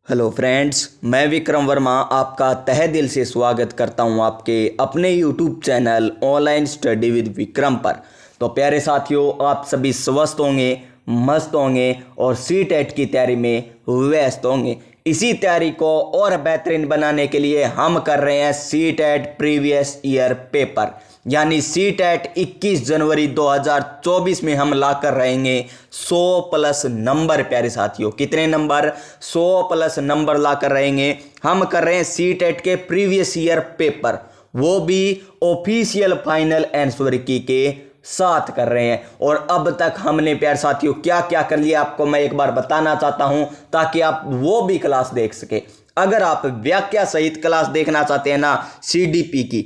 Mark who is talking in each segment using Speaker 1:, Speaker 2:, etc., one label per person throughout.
Speaker 1: Hello friends, मैं विक्रम वर्मा आपका तहे दिल से स्वागत करता हूं आपके अपने YouTube channel online study with Vikram पर। तो प्यारे साथियों, आप सभी स्वस्थ होंगे, मस्त होंगे और सीटेट की तैयारी में व्यस्त होंगे। इसी तैयारी को और बेहतरीन बनाने के लिए हम कर रहे हैं सीटेट प्रीवियस ईयर पेपर, यानी सीटेट 21 जनवरी 2024 में हम ला कर रहेंगे 100 प्लस नंबर। प्यारे साथियों, कितने नंबर? 100 प्लस नंबर ला कर रहेंगे। हम कर रहे हैं सीटेट के प्रीवियस ईयर पेपर, वो भी ऑफिशियल फाइनल आंसर की के साथ कर रहे हैं। और अब तक हमने प्यारे साथियों क्या क्या कर लिया आपको मैं एक बार बताना चाहता हूं, ताकि आप वो भी क्लास देख सके। अगर आप व्याख्या सहित क्लास देखना चाहते हैं ना सीडीपी की,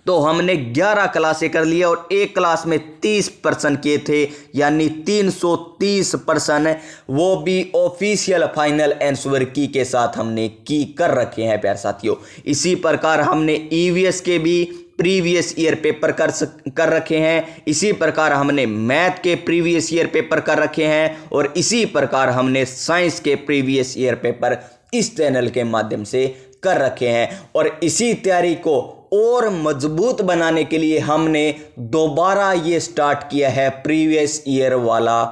Speaker 1: तो हमने 11 क्लासें कर लिया और एक क्लास में 30 प्रश्न किए थे, यानी 330 प्रश्न, वो भी ऑफिशियल फाइनल आंसर की के साथ हमने की कर रखे हैं प्यारे साथियों। इसी प्रकार हमने ईवीएस के भी प्रीवियस ईयर पेपर कर रखे हैं, इसी प्रकार हमने मैथ के प्रीवियस ईयर पेपर कर रखे हैं, और इसी प्रकार हमने साइंस के प्रीवियस ईयर पेपर इस चैनल के माध्यम से कर रखे हैं। और इसी तैयारी को और मजबूत बनाने के लिए हमने दोबारा ये स्टार्ट किया है प्रीवियस ईयर वाला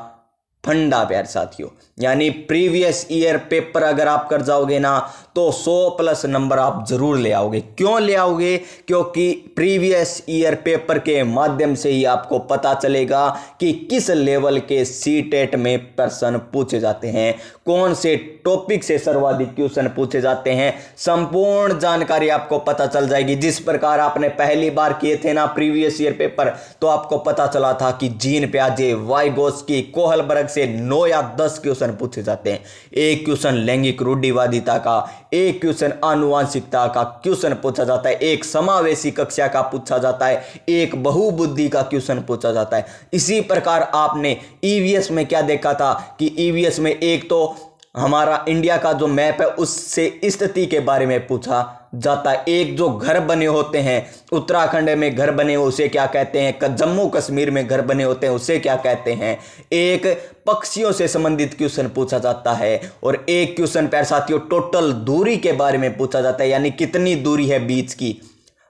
Speaker 1: फंडा प्यारे साथियों। यानी प्रीवियस ईयर पेपर अगर आप कर जाओगे ना, तो 100 प्लस नंबर आप जरूर ले आओगे। क्यों ले आओगे? क्योंकि प्रीवियस ईयर पेपर के माध्यम से ही आपको पता चलेगा कि किस लेवल के सीटेट में प्रश्न पूछे जाते हैं, कौन से टॉपिक से सर्वाधिक क्वेश्चन पूछे जाते हैं। संपूर्ण जानकारी आपको पता चल जाएगी। जिस प्रकार आपने पहली बार किए थे ना प्रीवियस ईयर पेपर, तो आपको पता चला था कि जीन प्याजे, वाइगोस्की, कोहलबर्ग से 9 या 10 क्वेश्चन पूछे जाते हैं। एक क्वेश्चन लैंगिक रूढ़िवादिता का, एक क्वेश्चन आनुवांशिकता का क्वेश्चन पूछा जाता है, एक समावेशी कक्षा का पूछा जाता है, एक बहुबुद्धि का क्वेश्चन पूछा जाता है। इसी प्रकार आपने ईवीएस में क्या देखा था कि ईवीएस में एक तो हमारा इंडिया का जो मैप है उससे स्थिति के बारे में पूछा जाता है, एक जो घर बने होते हैं उत्तराखंड में घर बने उसे क्या कहते हैं, जम्मू कश्मीर में घर बने होते हैं उसे क्या कहते हैं, एक पक्षियों से संबंधित क्वेश्चन पूछा जाता है, और एक क्वेश्चन प्यारे साथियों टोटल दूरी के बारे में पूछा जाता है, यानी कितनी दूरी है बीच की।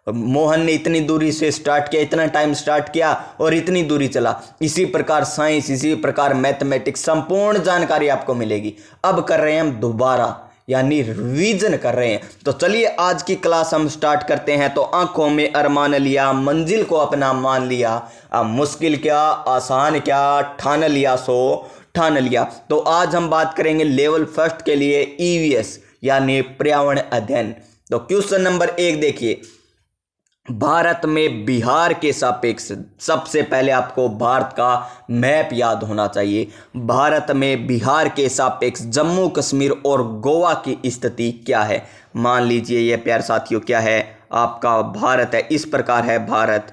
Speaker 1: मोहन ने इतनी दूरी से स्टार्ट किया, इतना टाइम स्टार्ट किया और इतनी दूरी चला। इसी प्रकार साइंस, इसी प्रकार मैथमेटिक्स, संपूर्ण जानकारी आपको मिलेगी। अब कर रहे हैं हम दोबारा, यानी रिवीजन कर रहे हैं। तो चलिए आज की क्लास हम स्टार्ट करते हैं। तो आंखों में अरमान लिया, मंजिल को अपना मान लिया, अब मुश्किल क्या आसान क्या, ठान लिया सो ठान लिया। तो आज हम बात करेंगे लेवल फर्स्ट के लिए ईवीएस, यानी पर्यावरण अध्ययन। तो क्वेश्चन नंबर 1 देखिए, भारत में बिहार के सापेक्ष, सबसे पहले आपको भारत का मैप याद होना चाहिए। भारत में बिहार के सापेक्ष जम्मू कश्मीर और गोवा की स्थिति क्या है? मान लीजिए ये प्यारे साथियों क्या है, आपका भारत है, इस प्रकार है भारत।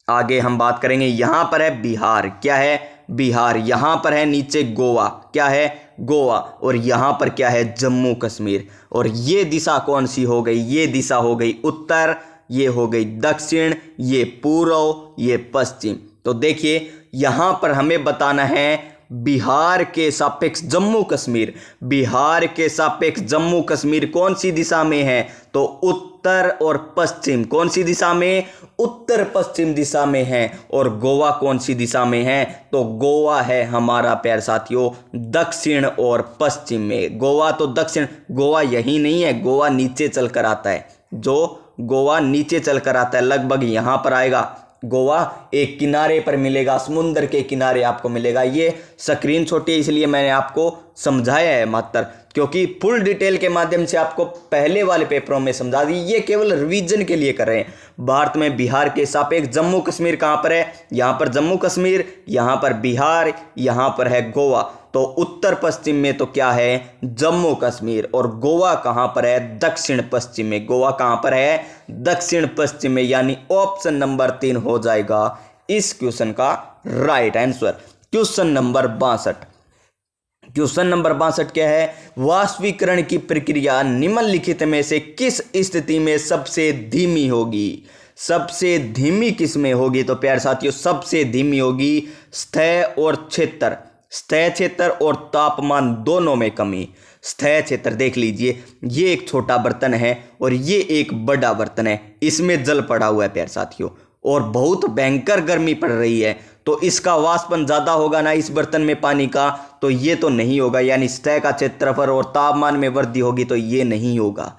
Speaker 1: आगे हम बात करेंगे, यहां पर है बिहार, क्या है बिहार, यहां पर है नीचे गोवा, क्या है गोवा, और यहां पर क्या है जम्मू कश्मीर। और ये दिशा कौन सी हो गई? ये दिशा हो गई उत्तर, ये हो गई दक्षिण, ये पूर्व, ये पश्चिम। तो देखिए यहां पर हमें बताना है बिहार के सापेक्ष जम्मू कश्मीर, बिहार के सापेक्ष जम्मू कश्मीर कौन सी दिशा में है? तो उत्तर और पश्चिम। कौन सी दिशा में? उत्तर पश्चिम दिशा में है। और गोवा कौन सी दिशा में है? तो गोवा है हमारा प्यारे साथियों दक्षिण और पश्चिम में। गोवा तो दक्षिण, गोवा यही नहीं है, गोवा नीचे चलकर आता है, जो गोवा नीचे चलकर आता है लगभग यहां पर आएगा। गोवा एक किनारे पर मिलेगा, समुद्र के किनारे आपको मिलेगा। ये स्क्रीन छोटी है इसलिए मैंने आपको समझाया है मात्र, क्योंकि फुल डिटेल के माध्यम से आपको पहले वाले पेपरों में समझा दी, ये केवल रिवीजन के लिए कर रहे हैं। भारत में बिहार के सापेक्ष जम्मू कश्मीर कहाँ पर है? यहाँ पर जम्मू कश्मीर, यहाँ पर बिहार, यहाँ पर है गोवा। तो उत्तर पश्चिम में तो क्या है जम्मू कश्मीर, और गोवा कहाँ पर है? दक्षिण पश्चिम में। गोवा कहाँ पर है? दक्षिण पश्चिम में, यानी ऑप्शन नंबर 3 हो जाएगा इस क्वेश्चन का right answer. Question number 62, question number 62 क्या है? वाष्पीकरण की प्रक्रिया निम्नलिखित में से किस स्थिति में सबसे धीमी होगी? सबसे धीमी किस में होगी? तो प्यारे साथियों सबसे धीमी होगी स्थैय और क्षेत्र, सतह क्षेत्र और तापमान दोनों में कमी। सतह क्षेत्र देख लीजिए, ये एक छोटा बर्तन है और ये एक बड़ा बर्तन है, इसमें जल पड़ा हुआ है प्यारे साथियों, और बहुत भयंकर गर्मी पड़ रही है, तो इसका वाष्पन ज़्यादा होगा ना इस बर्तन में पानी का, तो ये तो नहीं होगा, यानी सतह का क्षेत्रफल और तापमान में वृद्धि होगी तो ये नहीं होगा।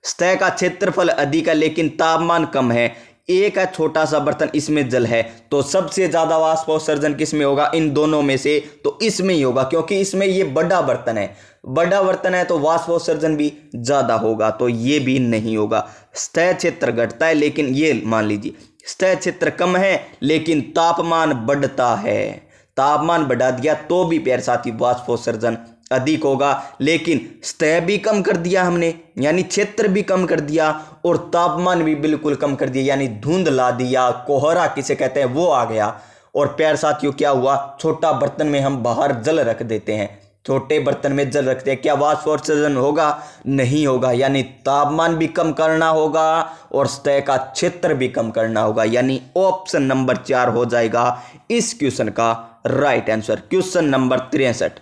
Speaker 1: सतह का क्षेत्रफल अधिक है लेकिन तापमान कम है, एक है छोटा सा बर्तन, इसमें जल है, तो सबसे ज़्यादा वाष्पोत्सर्जन किस में होगा, इन दोनों में से, तो इसमें ही होगा, क्योंकि इसमें ये बड़ा बर्तन है, बड़ा बर्तन है तो वाष्पोत्सर्जन भी ज़्यादा होगा, तो ये भी नहीं होगा। सतह क्षेत्र घटता है लेकिन ये मान लीजिए सतह क्षेत्र कम है लेकिन तापमान बढ़ता है, तापमान बढ़ा दिया तो भी प्यारे साथी वाष्पोत्सर्जन अधिक होगा, लेकिन सतह भी कम कर दिया हमने, यानी क्षेत्र भी कम कर दिया और तापमान भी बिल्कुल कम कर दिया, यानी धुंध ला दिया, कोहरा किसे कहते हैं वो आ गया। और प्यारे साथियों क्या हुआ, छोटा बर्तन में हम बाहर जल रख देते हैं, छोटे बर्तन में जल रखते हैं, क्या वाष्पोत्सर्जन होगा, नहीं होगा, यानी तापमान भी कम करना होगा और सतह का क्षेत्र भी कम करना होगा, यानी ऑप्शन नंबर 4 हो जाएगा इस क्वेश्चन का right answer. Question number 63,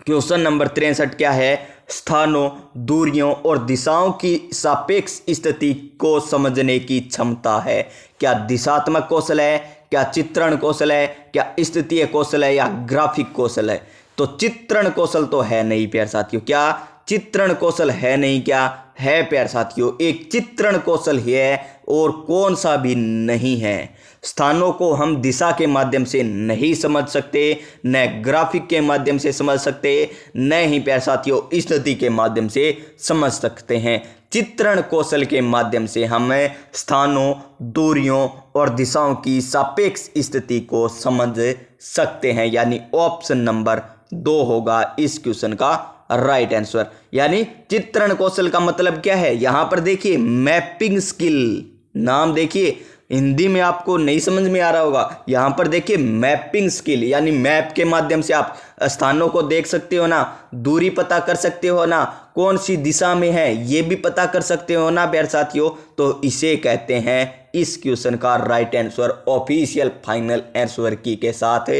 Speaker 1: question number 63 क्या है, स्थानों, दूरियों और दिशाओं की सापेक्ष स्थिति को समझने की क्षमता है। क्या दिशात्मक कौशल है, क्या चित्रण कौशल है, क्या स्थितीय कौशल है या ग्राफिक कौशल है। तो चित्रण कौशल तो है नहीं प्यारे साथियों, क्या चित्रण कौशल है नहीं, क्या है प्यारे साथियों, एक चित्रण कौशल है और कौन सा भी नहीं है। स्थानों को हम दिशा के माध्यम से नहीं समझ सकते, न ग्राफिक के माध्यम से समझ सकते, न ही प्यारे साथियों स्थिति के माध्यम से समझ सकते हैं। चित्रण कौशल के माध्यम से हम स्थानों, दूरियों और दिशाओं की सापेक्ष स्थिति को समझ सकते हैं, यानी ऑप्शन नंबर 2 होगा इस क्वेश्चन का राइट आंसर। यानी चित्रण कौशल का मतलब क्या है, यहां पर देखिए मैपिंग स्किल, नाम देखिए, हिंदी में आपको नहीं समझ में आ रहा होगा, यहां पर देखिए मैपिंग स्किल, यानी मैप के माध्यम से आप स्थानों को देख सकते हो ना, दूरी पता कर सकते हो ना, कौन सी दिशा में है ये भी पता कर सकते हो ना प्यारे साथियों, तो इसे कहते हैं इस क्वेश्चन का right answer, official final answer की के साथ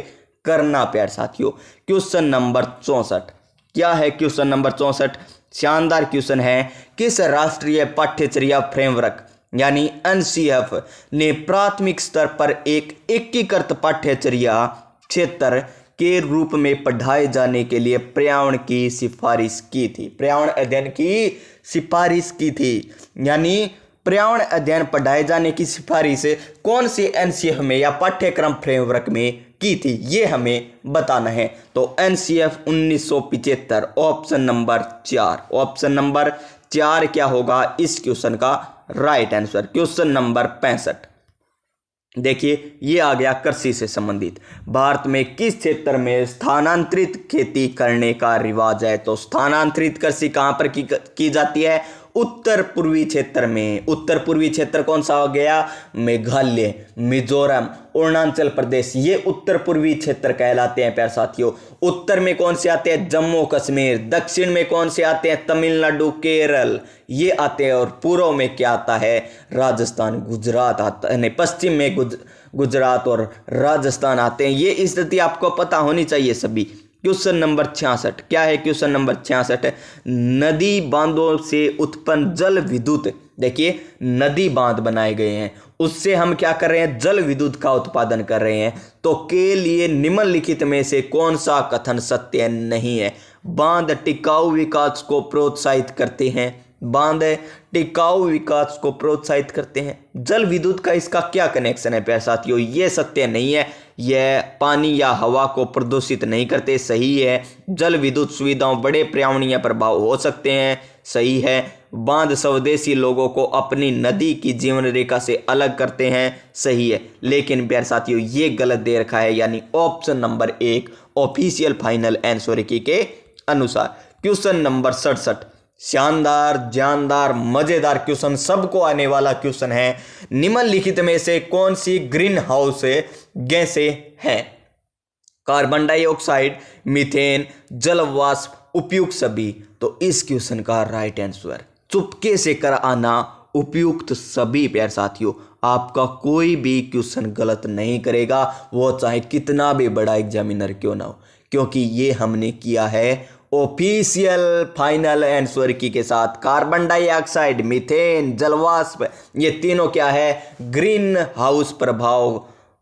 Speaker 1: करना प्यारे साथियों। क्वेश्चन नंबर 64 क्या है, क्वेश्चन नंबर 64 शानदार क्वेश्चन है, किस राष्ट्रीय पाठ्यचर्या फ्रेमवर्क यानी एनसीएफ ने प्राथमिक स्तर पर एक एकीकृत पाठ्यचर्या क्षेत्र के रूप में पढ़ाए जाने के लिए पर्यावरण की सिफारिश की थी, पर्यावरण अध्ययन की सिफारिश की थी, यानी पर्यावरण अध्ययन पढ़ाए जाने की सिफारिश कौन से एनसीएफ में या पाठ्यक्रम फ्रेमवर्क में की थी, ये हमें बताना है। तो NCF 1975, option number 4, option number 4 क्या होगा इस क्वेश्चन का राइट आंसर। क्वेश्चन नंबर 65 देखिए, ये आ गया कृषि से संबंधित, भारत में किस क्षेत्र में स्थानांतरित खेती करने का रिवाज है। तो स्थानांतरित कृषि कहाँ पर की जाती है, उत्तर पूर्वी क्षेत्र में। उत्तर पूर्वी क्षेत्र कौन सा हो गया, मेघालय, मिजोरम, अरुणाचल प्रदेश, ये उत्तर पूर्वी क्षेत्र कहलाते हैं प्यारे साथियों। उत्तर में कौन से आते हैं, जम्मू कश्मीर, दक्षिण में कौन से आते हैं, तमिलनाडु, केरल, ये आते हैं, और पूर्व में क्या आता है, राजस्थान, गुजरात आता है, पश्चिम में गुजरात और राजस्थान आते हैं। ये स्थिति आपको पता होनी चाहिए सभी। क्वेश्चन नंबर 66 क्या है, क्वेश्चन नंबर 66 नदी बांधों से उत्पन्न जल विद्युत, देखिए नदी बांध बनाए गए हैं, उससे हम क्या कर रहे हैं, जल विद्युत का उत्पादन कर रहे हैं, तो के लिए निम्नलिखित में से कौन सा कथन सत्य नहीं है। बांध टिकाऊ विकास को प्रोत्साहित करते हैं, बांध टिकाऊ विकास को प्रोत्साहित करते हैं, जल विद्युत का इसका क्या कनेक्शन है प्यारे साथियों, ये सत्य नहीं है। यह पानी या हवा को प्रदूषित नहीं करते, सही है। जल विद्युत सुविधाओं बड़े पर्यावरणीय प्रभाव हो सकते हैं, सही है। बांध स्वदेशी लोगों को अपनी नदी की जीवन रेखा से अलग करते हैं, सही है। लेकिन प्यारे साथियों ये गलत दे रखा है, यानी option number 1 official final answer की के अनुसार। क्वेश्चन नंबर 67 शानदार, जानदार, मजेदार क्वेश्चन, सबको आने वाला क्वेश्चन है, निम्नलिखित में से कौन सी ग्रीन हाउस गैसें हैं, कार्बन डाइऑक्साइड, मीथेन, जल वाष्प, उपयुक्त सभी। तो इस क्वेश्चन का राइट आंसर चुपके से कर आना, उपयुक्त सभी प्यारे साथियों, आपका कोई भी क्वेश्चन गलत नहीं करेगा, वो चाहे कितना भी बड़ा एग्जामिनर क्यों ना हो, क्योंकि ये हमने किया है ऑफिशियल फाइनल आंसर की के साथ। कार्बन डाइऑक्साइड, मीथेन, जलवाष्प, ये तीनों क्या है, ग्रीन हाउस प्रभाव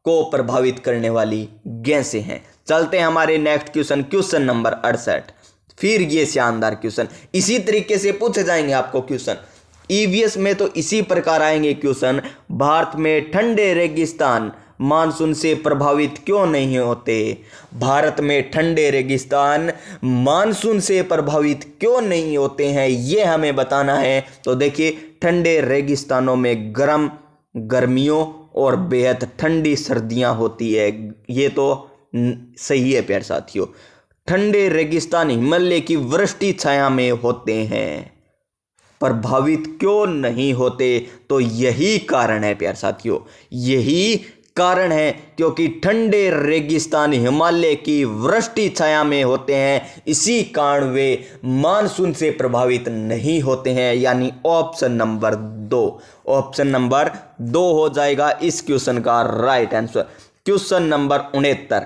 Speaker 1: को प्रभावित करने वाली गैसें हैं। चलते हैं हमारे नेक्स्ट क्वेश्चन, क्वेश्चन नंबर 68। फिर ये शानदार क्वेश्चन इसी तरीके से पूछे जाएंगे आपको क्वेश्चन ईवीएस में, तो इसी प्रकार आएंगे क्वेश्चन। भारत में ठंडे रेगिस्तान मानसून से प्रभावित क्यों नहीं होते? भारत में ठंडे रेगिस्तान मानसून से प्रभावित क्यों नहीं होते हैं, ये हमें बताना है। तो देखिए, ठंडे रेगिस्तानों में गर्म गर्मियों और बेहद ठंडी सर्दियां होती है, ये तो सही है प्यारे साथियों। ठंडे रेगिस्तान हिमालय की वृष्टि छाया में होते हैं, प्रभावित क्यों नहीं होते? तो यही कारण है प्यारे साथियों, यही कारण है क्योंकि ठंडे रेगिस्तान हिमालय की वृष्टि छाया में होते हैं, इसी कारण वे मानसून से प्रभावित नहीं होते हैं। यानी ऑप्शन नंबर 2, ऑप्शन नंबर 2 हो जाएगा इस क्वेश्चन का right answer. Question number 69,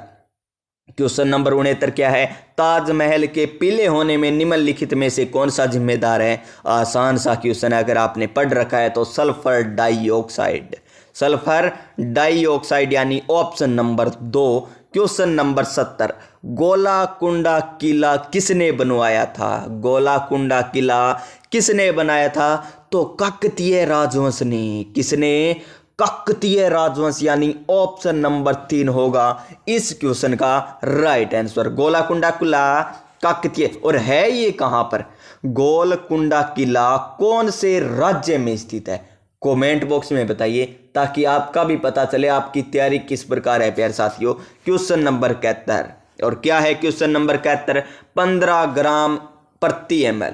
Speaker 1: question number 69 क्या है? ताजमहल के पीले होने में निम्नलिखित में से कौन सा जिम्मेदार है? आसान सा क्वेश्चन है, अगर आपने पढ़ रखा है तो सल्फर डाइऑक्साइड, सल्फर डाइऑक्साइड यानी ऑप्शन नंबर 2। क्वेश्चन नंबर 70, गोलाकुंडा किला किसने बनवाया था? गोलाकुंडा किला किसने बनाया था? तो काकतीय राजवंश ने। किसने? काकतीय राजवंश, यानी ऑप्शन नंबर 3 होगा इस क्वेश्चन का राइट आंसर। गोलाकुंडा किला काकतीय, और है ये कहां पर? गोलकुंडा किला कौन से राज्य में स्थित है? कमेंट बॉक्स में बताइए ताकि आपका भी पता चले आपकी तैयारी किस प्रकार है प्यारे साथियों। क्वेश्चन नंबर 71, और क्या है क्वेश्चन नंबर 71? 15 ग्राम प्रति ml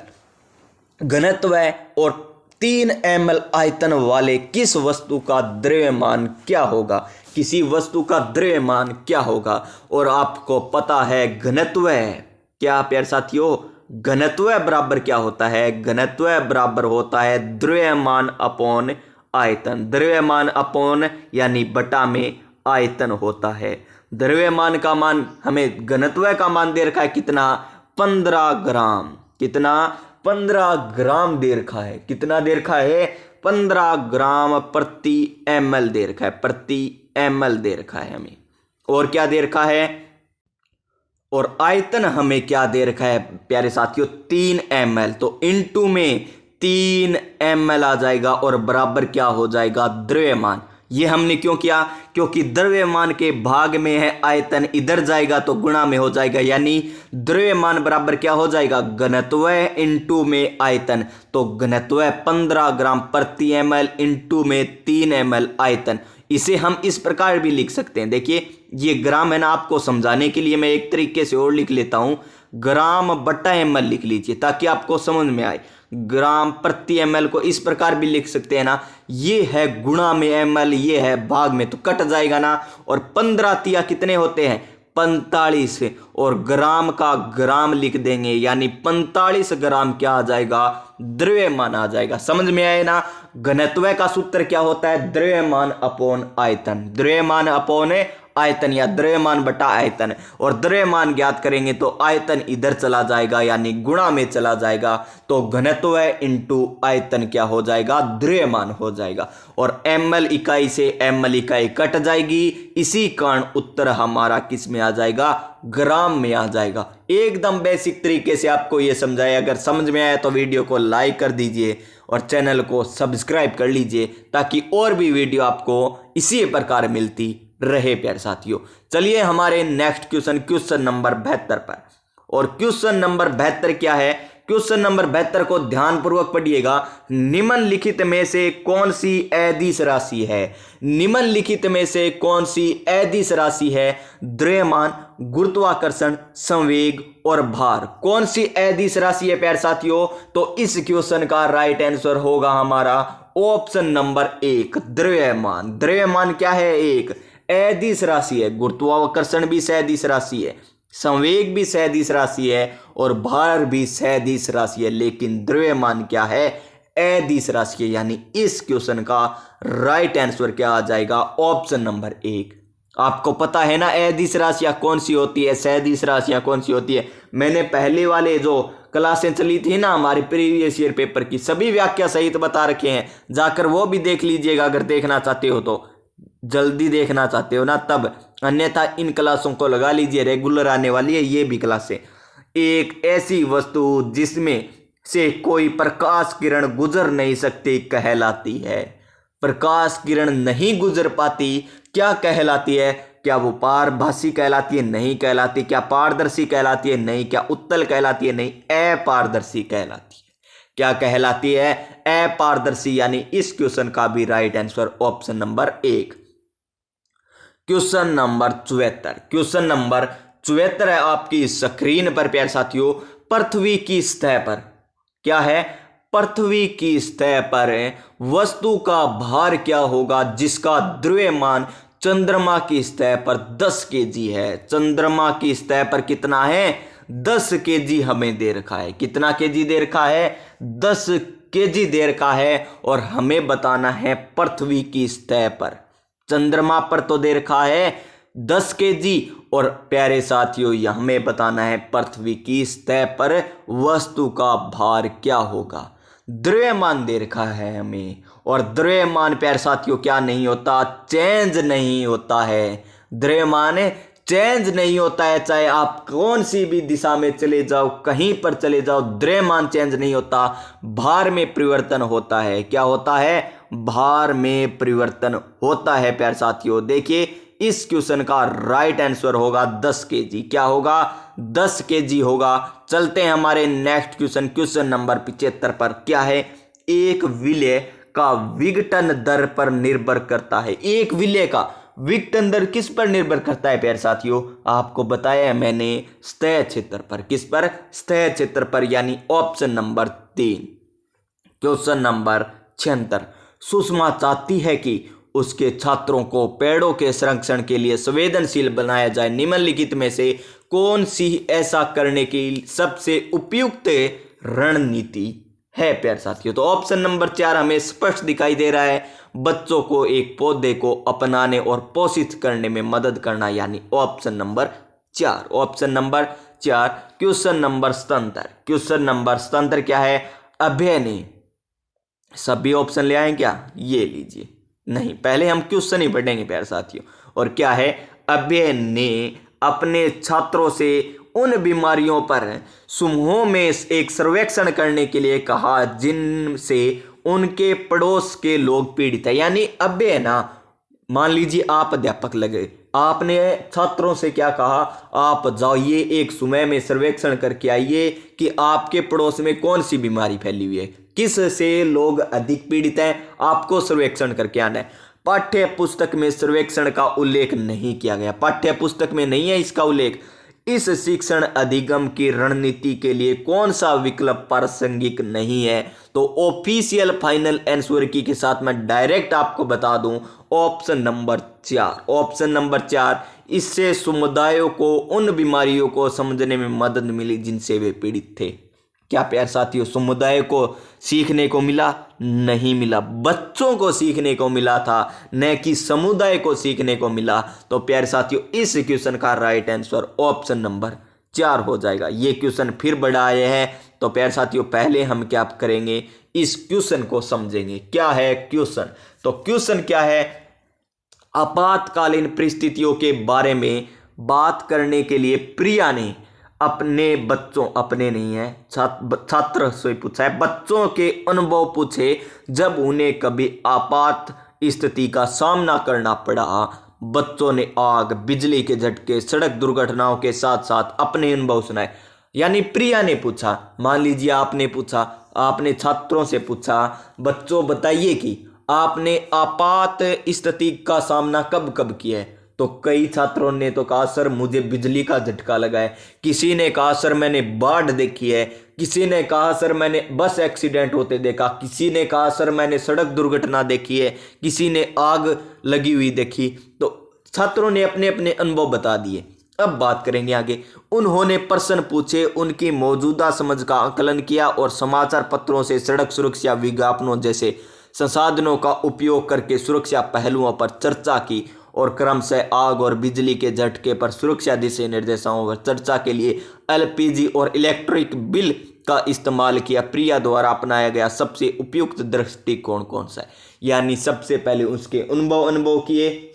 Speaker 1: घनत्व और 3 ml आयतन वाले किस वस्तु का द्रव्यमान क्या होगा? किसी वस्तु का द्रव्यमान क्या होगा? और आपको पता है घनत्व क्या प्यारे साथियों? घनत्व बराबर क्या होता है? घनत्व बराबर होता है द्रव्यमान अपॉन आयतन। द्रव्यमान अपॉन यानी बटा में आयतन होता है। द्रव्यमान का मान हमें घनत्व का मान दे रखा है कितना? 15 ग्राम। कितना? 15 ग्राम दे रखा है। कितना दे रखा है? 15 ग्राम प्रति ml दे रखा है, प्रति ml दे रखा है हमें। और क्या दे रखा है? और आयतन हमें क्या दे रखा है प्यारे साथियों? 3 ml। तो इनटू में 3 ml आ जाएगा और बराबर क्या हो जाएगा? द्रव्यमान। ये हमने क्यों किया? क्योंकि द्रव्यमान के भाग में है आयतन, इधर जाएगा तो गुणा में हो जाएगा, यानी द्रव्यमान बराबर क्या हो जाएगा? घनत्व इनटू में आयतन। तो घनत्व 15 ग्राम प्रति ml इनटू में 3 ml आयतन। इसे हम इस प्रकार भी लिख सकते हैं, देखिए ये ग्राम है ना, आपको समझाने के लिए मैं एक तरीके से और लिख लेता हूं, ग्राम बटा ml लिख लीजिए ताकि आपको समझ में आए। ग्राम प्रति ml को इस प्रकार भी लिख सकते हैं ना, ये है गुणा में ml, ये है भाग में, तो कट जाएगा ना। और 15 तिया कितने होते हैं? 45, और ग्राम का ग्राम लिख देंगे, यानी 45 ग्राम क्या आ जाएगा? द्रव्यमान आ जाएगा। समझ में आए ना? घनत्व का सूत्र क्या होता है? द्रव्यमान अपॉन आयतन। द्रव्यमान अपॉन आयतन या द्रव्यमान बटा आयतन, और द्रव्यमान ज्ञात करेंगे तो आयतन इधर चला जाएगा यानी गुणा में चला जाएगा, तो घनत्व इनटू आयतन क्या हो जाएगा? द्रव्यमान हो जाएगा। और ml इकाई से ml इकाई कट जाएगी, इसी कारण उत्तर हमारा किस में आ जाएगा? ग्राम में आ जाएगा। एकदम बेसिक तरीके से आपको यह समझाया। अगर समझ में आया तो वीडियो को लाइक कर दीजिए और चैनल को सब्सक्राइब कर लीजिए ताकि और भी वीडियो आपको इसी प्रकार मिलती रहे प्यारे साथियों। चलिए हमारे नेक्स्ट क्वेश्चन, क्वेश्चन नंबर 72 पर। और क्वेश्चन नंबर 72 क्या है? क्वेश्चन नंबर 72 को ध्यानपूर्वक पढ़िएगा। निम्नलिखित में से कौन सी अदिश राशि है? निम्नलिखित में से कौन सी अदिश राशि है? द्रव्यमान, गुरुत्वाकर्षण, संवेग और भार। कौन सी अदिश राशि है प्यारे साथियों? तो इस क्वेश्चन का राइट आंसर होगा हमारा ऑप्शन नंबर 1, द्रव्यमान। द्रव्यमान क्या है? एक अदिश राशि है। गुरुत्वाकर्षण भी सदिश राशि है, संवेग भी सदिश राशि है और भार भी सदिश राशि है, लेकिन द्रव्यमान क्या है? अदिश राशि है, यानी इस क्वेश्चन का राइट आंसर क्या आ जाएगा? Option number 1। आपको पता है ना अदिश राशियां कौन सी होती है, सदिश राशियां कौन सी होती है? मैंने पहले वाले जो क्लासें चली थी ना हमारे प्रीवियस ईयर पेपर की, सभी व्याख्या सहित बता रखे हैं, जाकर वो भी देख लीजिएगा अगर देखना चाहते हो तो, जल्दी देखना चाहते हो ना तब, अन्यथा इन क्लासों को लगा लीजिए, रेगुलर आने वाली है ये भी क्लासें। एक ऐसी वस्तु जिसमें से कोई प्रकाश किरण गुजर नहीं सकती कहलाती है। प्रकाश किरण नहीं गुजर पाती क्या कहलाती है? क्या वो पारभासी कहलाती है? नहीं कहलाती। क्या पारदर्शी कहलाती है? नहीं। क्या उत्तल कहलाती है? नहीं। अपारदर्शी कहलाती है। क्या कहलाती है? अपारदर्शी, यानी इस क्वेश्चन का भी right answer option number 1। Question number 74। Question number 74 है आपकी स्क्रीन पर प्यारे साथियों। पृथ्वी की सतह पर क्या है? पृथ्वी की सतह पर वस्तु का भार क्या होगा जिसका द्रव्यमान चंद्रमा की सतह पर 10 केजी है? चंद्रमा की सतह पर कितना है? 10 केजी हमें दे रखा है। कितना केजी दे रखा है? 10 केजी दे रखा है, और हमें बताना है पृथ्वी की सतह पर। चंद्रमा पर तो दे रखा है 10 केजी, और प्यारे साथियों यह हमें बताना है पृथ्वी की सतह पर वस्तु का भार क्या होगा। द्रव्यमान दे रखा है हमें, और द्रव्यमान प्यारे साथियों क्या नहीं होता? चेंज नहीं होता है। द्रव्यमान चेंज नहीं होता है, चाहे आप कौन सी भी दिशा में चले जाओ, कहीं पर चले जाओ, द्रव्यमान चेंज नहीं होता। भार में परिवर्तन होता है। क्या होता है? भार में परिवर्तन होता है प्यारे साथियों। देखिए इस क्वेश्चन का राइट आंसर होगा 10 केजी। क्या होगा? 10 केजी होगा। चलते हैं हमारे नेक्स्ट क्वेश्चन, क्वेश्चन नंबर 75 पर। क्या है? एक विलेय का विघटन दर पर निर्भर करता है। एक विलेय का विघटन दर किस पर निर्भर करता है प्यारे साथियों? आपको बताया मैंने, सतह क्षेत्र पर। किस पर? सतह क्षेत्र पर, यानी option number 3। Question number 76। Sushma चाहती है कि उसके छात्रों को पेड़ों के संरक्षण के लिए संवेदनशील बनाया जाए। निम्नलिखित में से कौन सी ऐसा करने की सबसे उपयुक्त रणनीति है प्यारे साथियों? तो ऑप्शन नंबर 4 हमें स्पष्ट दिखाई दे रहा है, बच्चों को एक पौधे को अपनाने और पोषित करने में मदद करना, यानी option number 4। Option number 4। Question number 77। Question number 77 क्या है? अभय ने, सभी ऑप्शन ले आए क्या? ये लीजिए, नहीं, पहले हम क्वेश्चन ही पढ़ेंगे प्यारे साथियों। और क्या है? अभय ने अपने छात्रों से उन बीमारियों पर समूहों में एक सर्वेक्षण करने के लिए कहा जिनसे उनके पड़ोस के लोग पीड़ित है। यानी अभय ना, मान लीजिए आप अध्यापक लगे, आपने छात्रों से क्या कहा? आप जाइए एक समय में सर्वेक्षण करके आइए कि आपके पड़ोस में कौन सी बीमारी फैली हुई है, किस से लोग अधिक पीड़ित हैं, आपको सर्वेक्षण करके आना है। पाठ्य पुस्तक में सर्वेक्षण का उल्लेख नहीं किया गया, पाठ्य पुस्तक में नहीं है इसका उल्लेख। इस शिक्षण अधिगम की रणनीति के लिए कौन सा विकल्प प्रासंगिक नहीं है? तो ऑफिशियल फाइनल आंसर की के साथ मैं डायरेक्ट आपको बता दूं, ऑप्शन नंबर 4। ऑप्शन नंबर 4, इससे समुदायों को उन बीमारियों को समझने में मदद मिली जिनसे वे पीड़ित थे। क्या प्यारे साथियों, समुदाय को सीखने को मिला? नहीं मिला, बच्चों को सीखने को मिला था, न कि समुदाय को सीखने को मिला। तो प्यारे साथियों इस क्वेश्चन का राइट आंसर ऑप्शन नंबर 4 हो जाएगा। ये क्वेश्चन फिर बढ़ाए हैं, तो प्यारे साथियों पहले हम क्या करेंगे? इस क्वेश्चन को समझेंगे। क्या है क्वेश्चन? तो क्वेश्चन क्या है? आपातकालीन परिस्थितियों के बारे में बात करने के लिए प्रिया ने अपने बच्चों, अपने नहीं है, छात्र से पूछा है, बच्चों के अनुभव पूछे जब उन्हें कभी आपात स्थिति का सामना करना पड़ा। बच्चों ने आग, बिजली के झटके, सड़क दुर्घटनाओं के साथ साथ अपने अनुभव सुनाए। यानी प्रिया ने पूछा, मान लीजिए आपने पूछा, आपने छात्रों से पूछा, बच्चों बताइए कि आपने आपात स्थिति का सामना कब कब किया है। तो कई छात्रों ने तो कहा सर मुझे बिजली का झटका लगा है, किसी ने कहा सर मैंने बाढ़ देखी है, किसी ने कहा सर मैंने बस एक्सीडेंट होते देखा, किसी ने कहा सर मैंने सड़क दुर्घटना देखी है, किसी ने आग लगी हुई देखी। तो छात्रों ने अपने अपने अनुभव बता दिए। अब बात करेंगे आगे। उन्होंने प्रश्न पूछे, उनकी मौजूदा समझ का आकलन किया और समाचार पत्रों से सड़क सुरक्षा विज्ञापनों जैसे संसाधनों का उपयोग करके सुरक्षा पहलुओं पर चर्चा की और क्रमशः आग और बिजली के झटके पर सुरक्षा दिशा निर्देशों पर चर्चा के लिए एलपीजी और इलेक्ट्रिक बिल का इस्तेमाल किया। प्रिया द्वारा अपनाया गया सबसे उपयुक्त दृष्टिकोण कौन सा है? यानी सबसे पहले उसके अनुभव किए,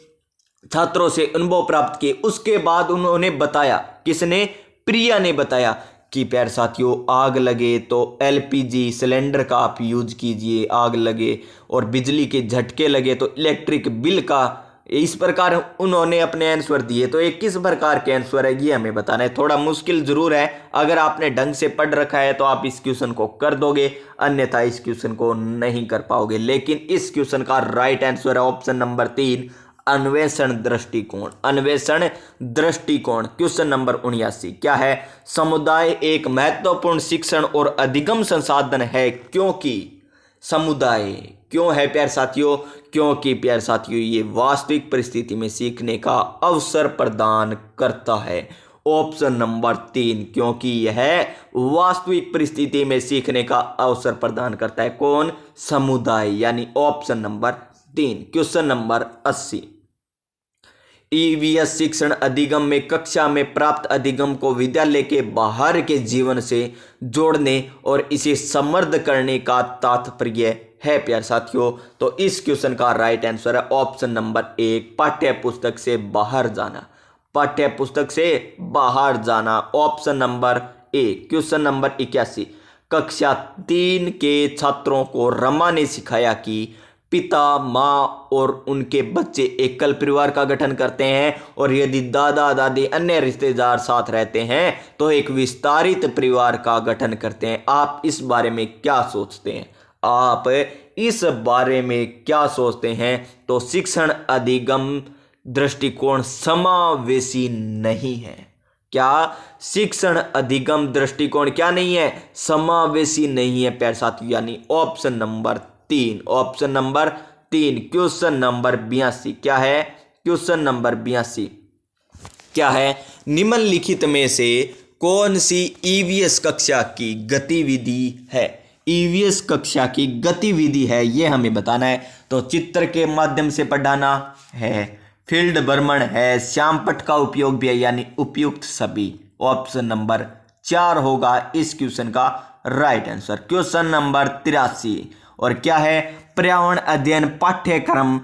Speaker 1: छात्रों से अनुभव प्राप्त किए, उसके बाद उन्होंने बताया, किसने? प्रिया ने बताया कि प्यारे साथियों आग लगे तो एलपीजी सिलेंडर का आप यूज कीजिए, आग लगे, और बिजली के झटके लगे तो इलेक्ट्रिक बिल का। इस प्रकार उन्होंने अपने आंसर दिए। तो ये किस प्रकार के आंसर है ये हमें बताना है। थोड़ा मुश्किल जरूर है, अगर आपने ढंग से पढ़ रखा है तो आप इस क्वेश्चन को कर दोगे, अन्यथा इस क्वेश्चन को नहीं कर पाओगे। लेकिन इस क्वेश्चन का राइट आंसर है ऑप्शन नंबर 3, अन्वेषण दृष्टिकोण। अन्वेषण दृष्टिकोण। क्वेश्चन नंबर 79 क्या है? समुदाय एक महत्वपूर्ण शिक्षण और अधिगम संसाधन है क्योंकि। समुदाय क्यों है प्यारे साथियों? क्योंकि प्यारे साथियों ये वास्तविक परिस्थिति में सीखने का अवसर प्रदान करता है। ऑप्शन नंबर 3, क्योंकि यह वास्तविक परिस्थिति में सीखने का अवसर प्रदान करता है। कौन? समुदाय, यानी option number 3। Question number 80, EVS शिक्षण अधिगम में कक्षा में प्राप्त अधिगम को विद्यालय के बाहर के जीवन से जोड़ने और इसे समृद्ध करने का तात्पर्य है प्यारे साथियों। तो इस क्वेश्चन का राइट आंसर है ऑप्शन नंबर 1, पाठ्य पुस्तक से बाहर जाना। पाठ्य पुस्तक से बाहर जाना, ऑप्शन नंबर 1। क्वेश्चन नंबर 81, कक्षा 3 के छात्रों को रमा ने सिखाया कि पिता, माँ और उनके बच्चे एकल परिवार का गठन करते हैं और यदि दादा दादी अन्य रिश्तेदार साथ रहते हैं तो एक विस्तारित परिवार का गठन करते हैं। आप इस बारे में क्या सोचते हैं? आप इस बारे में क्या सोचते हैं? तो शिक्षण अधिगम दृष्टिकोण समावेशी नहीं है। क्या? शिक्षण अधिगम दृष्टिकोण क्या नहीं है? समावेशी नहीं है प्यारे साथियों, यानी option number 3। Option number 3। Question number 82 क्या है? क्वेश्चन नंबर 82 क्या है? निम्नलिखित में से कौन सी ईवीएस कक्षा की गतिविधि है? ईवीएस कक्षा की गतिविधि है ये हमें बताना है। तो चित्र के माध्यम से पढ़ाना है, फील्ड भ्रमण है, श्यामपट्ट का उपयोग भी है, यानी उपयुक्त सभी। ऑप्शन नंबर 4 होगा इस क्वेश्चन का राइट आंसर। क्वेश्चन नंबर 83 और क्या है? पर्यावरण अध्ययन पाठ्यक्रम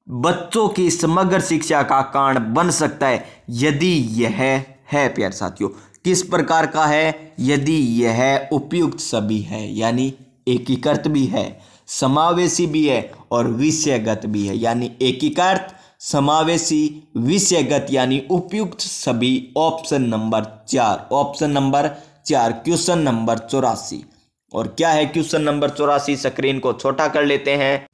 Speaker 1: बच्चों की समग्र शिक्षा का कारण बन सकता है यदि यह है प्यारे साथियों किस प्रकार का है? यदि यह उपयुक्त सभी है, यानी एकीकृत भी है, समावेशी भी है और विषयगत भी है, यानी एकीकृत, समावेशी, विषयगत, यानी उपयुक्त सभी। Option number 4। Option number 4। Question number 84 और क्या है? क्वेश्चन नंबर 84 स्क्रीन को छोटा कर लेते हैं।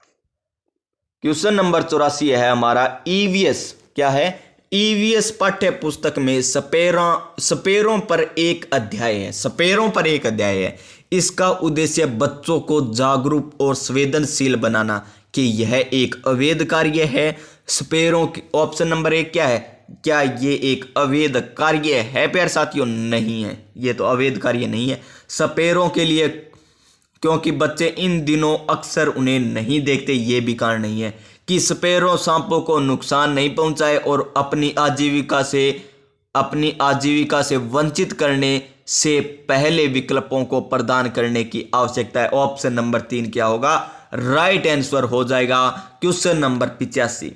Speaker 1: क्वेश्चन नंबर 84 है हमारा ईवीएस। क्या है? ईवीएस पाठ्य पुस्तक में सपेरों पर एक अध्याय है। सपेरों पर एक अध्याय है। इसका उद्देश्य बच्चों को जागरूक और संवेदनशील बनाना कि यह एक अवैध कार्य है। सपेरों की ऑप्शन नंबर 1 क्या है? क्या ये एक अवैध कार्य है प्यारे साथियों? नहीं है, ये तो अवैध कार्य नहीं है। सपेरों के लिए, क्योंकि बच्चे इन दिनों अक्सर उन्हें नहीं देखते, ये भी कारण नहीं है कि सपेरों सांपों को नुकसान नहीं पहुंचाए और अपनी आजीविका से वंचित करने से पहले विकल्पों को प्रदान करने की आवश्यकता है। ऑप्शन नंबर 3 क्या होगा? राइट आंसर हो जाएगा क्वेश्चन नंबर 85।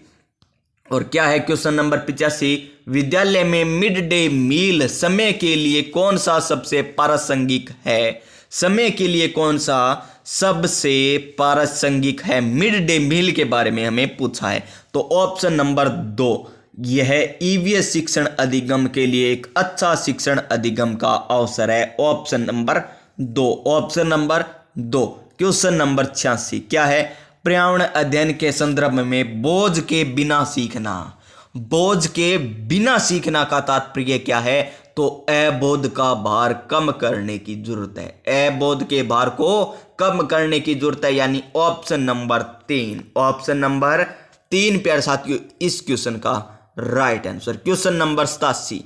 Speaker 1: और क्या है क्वेश्चन नंबर 85? विद्यालय में मिड डे मील समय के लिए कौन सा सबसे प्रासंगिक है? समय के लिए कौन सा सबसे प्रासंगिक है? मिड डे मील के बारे में हमें पूछा है। तो ऑप्शन नंबर 2 यह ईवीएस शिक्षण अधिगम के लिए एक अच्छा शिक्षण अधिगम का अवसर है। Option number 2। Option number 2। Question number 86 क्या है? पर्यावरण अध्ययन के संदर्भ में बोझ के बिना सीखना। बोझ के बिना सीखना का तात्पर्य क्या है? तो अबोध का भार कम करने की जरूरत है। अबोध के भार को कम करने की जरूरत है, यानी ऑप्शन नंबर 3। ऑप्शन नंबर 3 प्यारे साथियों इस क्वेश्चन का right answer. Question number 87,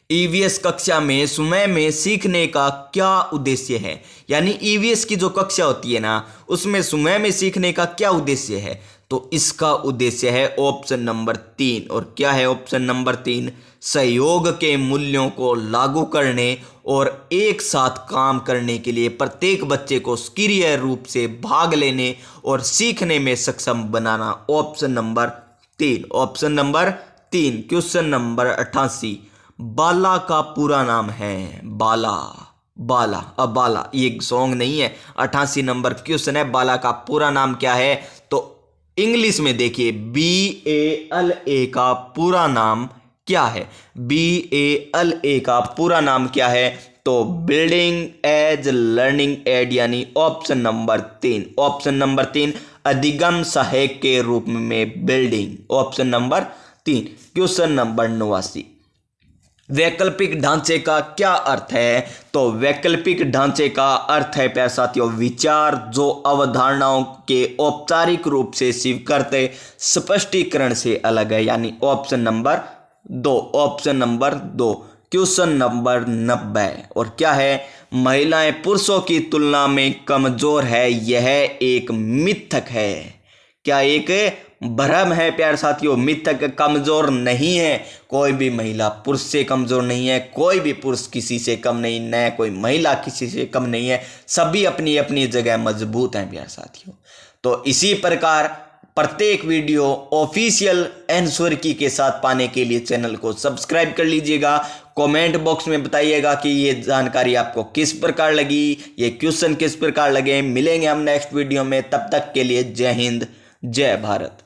Speaker 1: EVS कक्षा में समय में सीखने का क्या उद्देश्य है? यानी ईवीएस की जो कक्षा होती है ना, उसमें समय में सीखने का क्या उद्देश्य है? तो इसका उद्देश्य है ऑप्शन नंबर 3। और क्या है ऑप्शन नंबर 3? सहयोग के मूल्यों को लागू करने और एक साथ काम करने के लिए प्रत्येक बच्चे को सक्रिय रूप से भाग लेने और सीखने में सक्षम बनाना। Option number 3। Option number 3। Question number 88, Bala का पूरा नाम है? बाला, बाला, अब बाला ये सॉन्ग नहीं है। 88 नंबर क्वेश्चन है, बाला का पूरा नाम क्या है? तो इंग्लिश में देखिए, BALA का पूरा नाम क्या है? BALA का पूरा नाम क्या है? तो बिल्डिंग एज लर्निंग एड, यानी ऑप्शन नंबर 3। ऑप्शन नंबर 3, अधिगम सहायक के रूप में building. Option number 3। Question number 89, वैकल्पिक ढांचे का क्या अर्थ है? तो वैकल्पिक ढांचे का अर्थ है प्यारे साथियों, विचार जो अवधारणाओं के औपचारिक रूप से स्वीकृत स्पष्टीकरण से अलग है, यानी option number 2। Option number 2। Question number 90, और क्या है? महिलाएं पुरुषों की तुलना में कमजोर है, यह एक मिथक है। क्या एक भ्रम है प्यारे साथियों? मिथक। कमजोर नहीं है, कोई भी महिला पुरुष से कमजोर नहीं है, कोई भी पुरुष किसी से कम नहीं, न कोई महिला किसी से कम नहीं है, सभी अपनी अपनी जगह मजबूत हैं प्यारे साथियों। तो इसी प्रकार प्रत्येक वीडियो ऑफिशियल आंसर की के साथ पाने के लिए चैनल को सब्सक्राइब कर लीजिएगा। कमेंट बॉक्स में बताइएगा कि ये जानकारी आपको किस प्रकार लगी, ये क्वेश्चन किस प्रकार लगे। मिलेंगे हम नेक्स्ट वीडियो में, तब तक के लिए जय हिंद, जय भारत।